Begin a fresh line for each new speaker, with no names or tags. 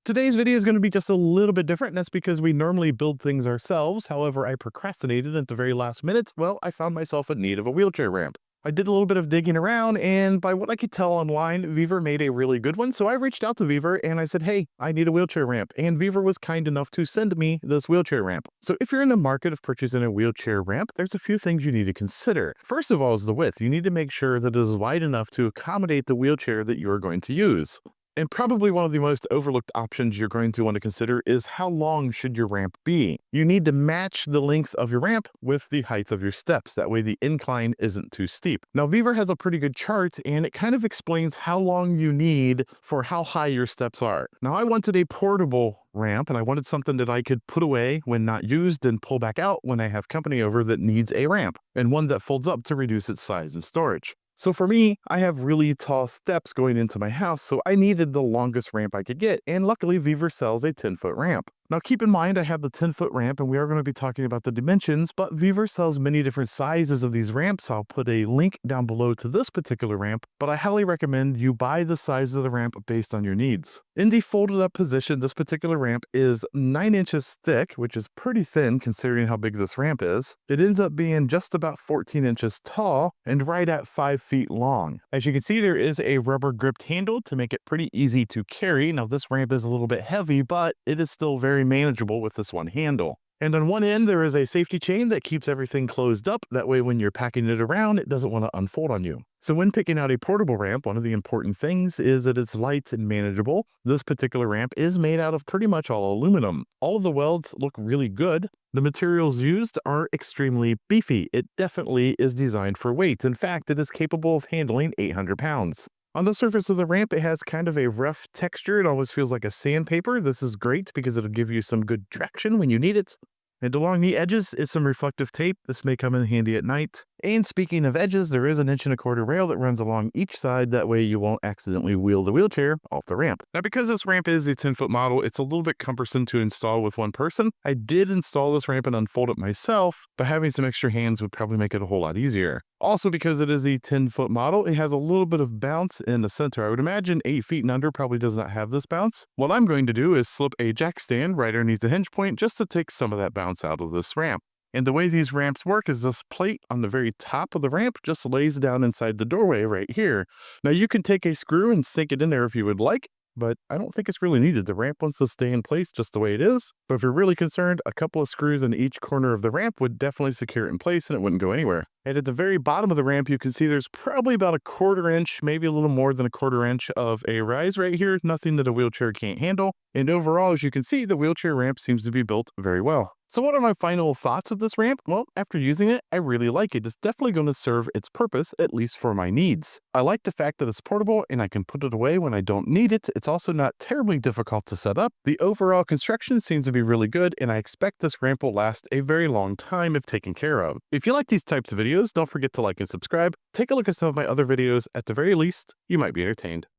Today's video is going to be just a little bit different, and that's because we normally build things ourselves. However, I procrastinated at the very last minute. Well, I found myself in need of a wheelchair ramp. I did a little bit of digging around, and by what I could tell online, Vevor made a really good one. So I reached out to Vevor and I said, hey, I need a wheelchair ramp. And Vevor was kind enough to send me this wheelchair ramp. So if you're in the market of purchasing a wheelchair ramp, there's a few things you need to consider. First of all is the width. You need to make sure that it is wide enough to accommodate the wheelchair that you're going to use. And probably one of the most overlooked options you're going to want to consider is how long should your ramp be? You need to match the length of your ramp with the height of your steps. That way the incline isn't too steep. Now, Vevor has a pretty good chart and it kind of explains how long you need for how high your steps are. Now, I wanted a portable ramp and I wanted something that I could put away when not used and pull back out when I have company over that needs a ramp, and one that folds up to reduce its size and storage. So for me, I have really tall steps going into my house, so I needed the longest ramp I could get, and luckily Vevor sells a 10-foot ramp. Now keep in mind I have the 10-foot ramp and we are going to be talking about the dimensions, but Vevor sells many different sizes of these ramps. I'll put a link down below to this particular ramp, but I highly recommend you buy the size of the ramp based on your needs. In the folded up position, this particular ramp is 9 inches thick, which is pretty thin considering how big this ramp is. It ends up being just about 14 inches tall and right at 5 feet long. As you can see, there is a rubber gripped handle to make it pretty easy to carry. Now this ramp is a little bit heavy, but it is still very manageable with this one handle. And on one end, there is a safety chain that keeps everything closed up. That way, when you're packing it around, it doesn't want to unfold on you. So when picking out a portable ramp, one of the important things is that it's light and manageable. This particular ramp is made out of pretty much all aluminum. All of the welds look really good. The materials used are extremely beefy. It definitely is designed for weight. In fact, it is capable of handling 800 pounds. On the surface of the ramp, it has kind of a rough texture. It almost feels like a sandpaper. This is great because it'll give you some good traction when you need it. And along the edges is some reflective tape. This may come in handy at night. And speaking of edges, there is an 1.25 rail that runs along each side. That way you won't accidentally wheel the wheelchair off the ramp. Now, because this ramp is a 10-foot model, it's a little bit cumbersome to install with one person. I did install this ramp and unfold it myself, but having some extra hands would probably make it a whole lot easier. Also, because it is a 10-foot model, it has a little bit of bounce in the center. I would imagine 8 feet and under probably does not have this bounce. What I'm going to do is slip a jack stand right underneath the hinge point just to take some of that bounce out of this ramp. And the way these ramps work is this plate on the very top of the ramp just lays down inside the doorway right here. Now you can take a screw and sink it in there if you would like, but I don't think it's really needed. The ramp wants to stay in place just the way it is. But if you're really concerned, a couple of screws in each corner of the ramp would definitely secure it in place and it wouldn't go anywhere. And at the very bottom of the ramp, you can see there's probably about 1/4 inch, maybe a little more than 1/4 inch of a rise right here. Nothing that a wheelchair can't handle. And overall, as you can see, the wheelchair ramp seems to be built very well. So what are my final thoughts of this ramp? Well, after using it, I really like it. It's definitely going to serve its purpose, at least for my needs. I like the fact that it's portable and I can put it away when I don't need it. It's also not terribly difficult to set up. The overall construction seems to be really good, and I expect this ramp will last a very long time if taken care of. If you like these types of videos, don't forget to like and subscribe. Take a look at some of my other videos. At the very least, you might be entertained.